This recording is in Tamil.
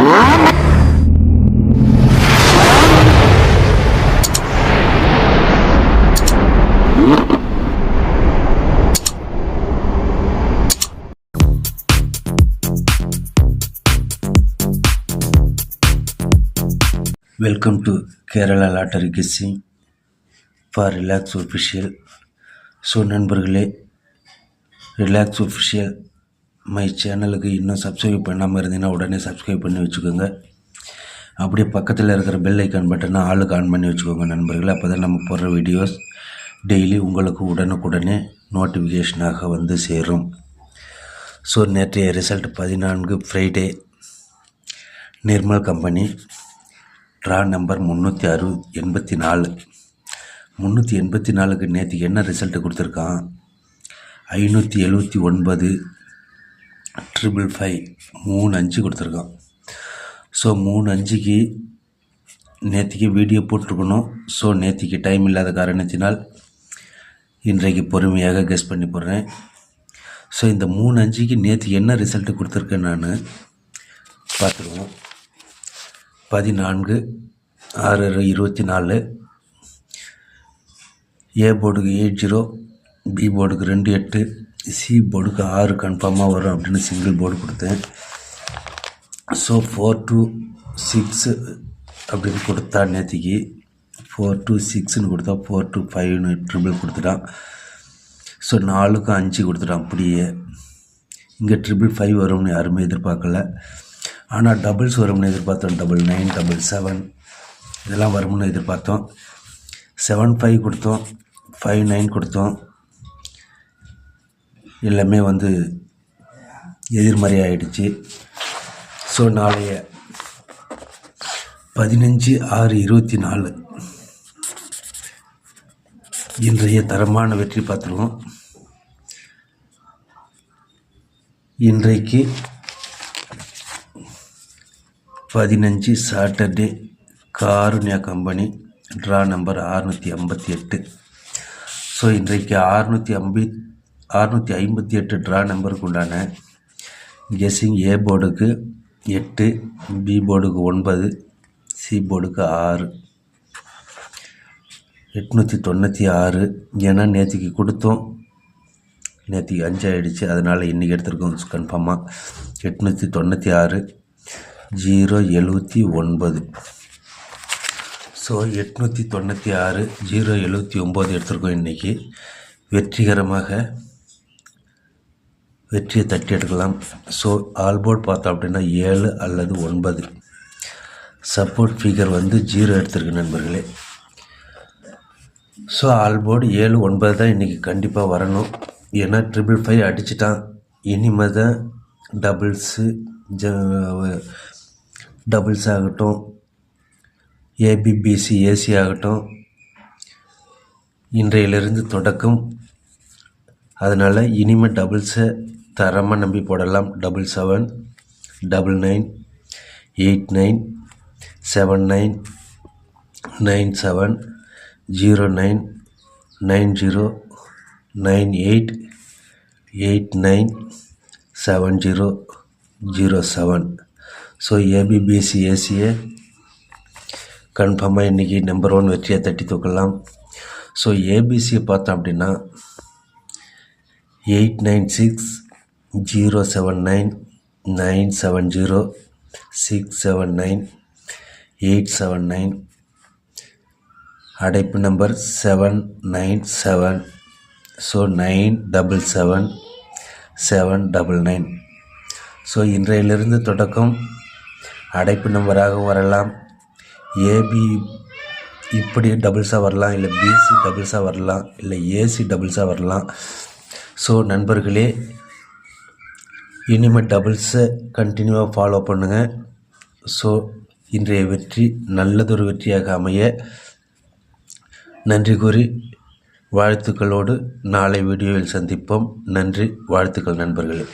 Welcome to Kerala lottery guessing for relax official. So நண்பர்களே, ரிலாக்ஸ் ஒஃபிஷியல் மை சேனலுக்கு இன்னும் சப்ஸ்கிரைப் பண்ணாமல் இருந்தீங்கன்னா உடனே சப்ஸ்கிரைப் பண்ணி வச்சுக்கோங்க. அப்படியே பக்கத்தில் இருக்கிற பெல் ஐக்கான் பட்டனை ஆளுக்கு ஆன் பண்ணி வச்சுக்கோங்க நண்பர்களே. அப்போ தான் நம்ம போடுற வீடியோஸ் டெய்லி உங்களுக்கு உடனுக்குடனே நோட்டிஃபிகேஷனாக வந்து சேரும். ஸோ நேற்றைய result 14 Friday, Nirmal company, draw number 384. 384க்கு நேற்றுக்கு என்ன ரிசல்ட்டு கொடுத்துருக்கான்? 579 555 35 கொடுத்துருக்கான். ஸோ 35க்கு நேற்றுக்கு வீடியோ போட்டிருக்கணும். ஸோ நேற்றுக்கு டைம் இல்லாத காரணத்தினால் இன்றைக்கு பொறுமையாக கெஸ் பண்ணி போடுறேன். ஸோ இந்த 35க்கு நேற்று என்ன ரிசல்ட்டு கொடுத்துருக்கேன் நான் பார்த்துருவோம். 14/6/24, ஏ போர்டுக்கு 80, பி போர்டுக்கு 28, சி போர்டுக்கு 6 கன்ஃபார்மாக வரும் அப்படின்னு சிங்கிள் போர்டு கொடுத்தேன். ஸோ 4 to 6 அப்படின்னு கொடுத்தா நேற்றுக்கு 4 to 6ன்னு கொடுத்தா 4 to 5ன்னு ட்ரிபிள் கொடுத்துட்டான். ஸோ 4க்கு 5 கொடுத்துட்டான். அப்படியே இங்கே 555 வரும்னு யாருமே எதிர்பார்க்கல. ஆனால் டபுள்ஸ் வரும்னு எதிர்பார்த்தோம். 99, 77 இதெல்லாம் வரும்னு எதிர்பார்த்தோம். 75 கொடுத்தோம், 59 கொடுத்தோம். எல்லாமே வந்து எதிர்மறை ஆகிடுச்சு. ஸோ நாளைய 15/6/24 இன்றைய தரமான வெற்றி பார்த்துருவோம். இன்றைக்கு 15 Saturday, Karunya company, draw number 658. So இன்றைக்கு 658 ட்ரா நம்பருக்கு உண்டான கெஸ்ஸிங் ஏ போர்டுக்கு 8, பி போர்டுக்கு 9, சி போர்டுக்கு 6. 896. ஏன்னா நேற்றுக்கு கொடுத்தோம், நேற்றுக்கு 5 ஆகிடுச்சு. அதனால் இன்றைக்கி எடுத்துருக்கோம் கன்ஃபார்மாக. 896 079. ஸோ 896 079 எடுத்திருக்கோம். இன்றைக்கி வெற்றிகரமாக வெற்றியை தட்டி எடுக்கலாம். ஸோ ஆல்போர்ட் பார்த்தோம் அப்படின்னா 7 அல்லது 9. சப்போர்ட் ஃபிகர் வந்து 0 எடுத்திருக்கு நண்பர்களே. ஸோ ஆல்போர்டு 7, 9 தான் இன்றைக்கி கண்டிப்பாக வரணும். ஏன்னா 555 அடிச்சிட்டான். இனிமேல் தான் டபுள்ஸ் ஆகட்டும், ஏபிபிசி ஏசி ஆகட்டும், இன்றையிலிருந்து தொடக்கம். அதனால் இனிமேல் டபுள்ஸை தரமாக நம்பி போடலாம். 77, 99, 89, 79, 97, 09, 90, 98, 89, 70, 07. ஸோ ஏபிபிசி ஏசியை கன்ஃபார்மாக இன்றைக்கி நம்பர் 1 வெற்றியை தட்டி தூக்கலாம். ஸோ ஏபிசியை பார்த்தோம் அப்படின்னா 896 079 970 679 879. அடைப்பு நம்பர் 797. ஸோ 977 799. ஸோ இன்றையிலிருந்து தொடக்கம் அடைப்பு நம்பராக வரலாம். ஏபி இப்படி டபுள்ஸாக வரலாம், இல்லை பிசி டபுள்ஸாக வரலாம், இல்லை ஏசி டபுள்ஸாக வரலாம். ஸோ நண்பர்களே, இனிமேல் டபுள்ஸை கண்டினியூவாக ஃபாலோ பண்ணுங்கள். ஸோ இன்றைய வெற்றி நல்லதொரு வெற்றியாக அமைய நன்றி கூறி வாழ்த்துக்களோடு நாளை வீடியோவில் சந்திப்போம். நன்றி, வாழ்த்துக்கள் நண்பர்களே.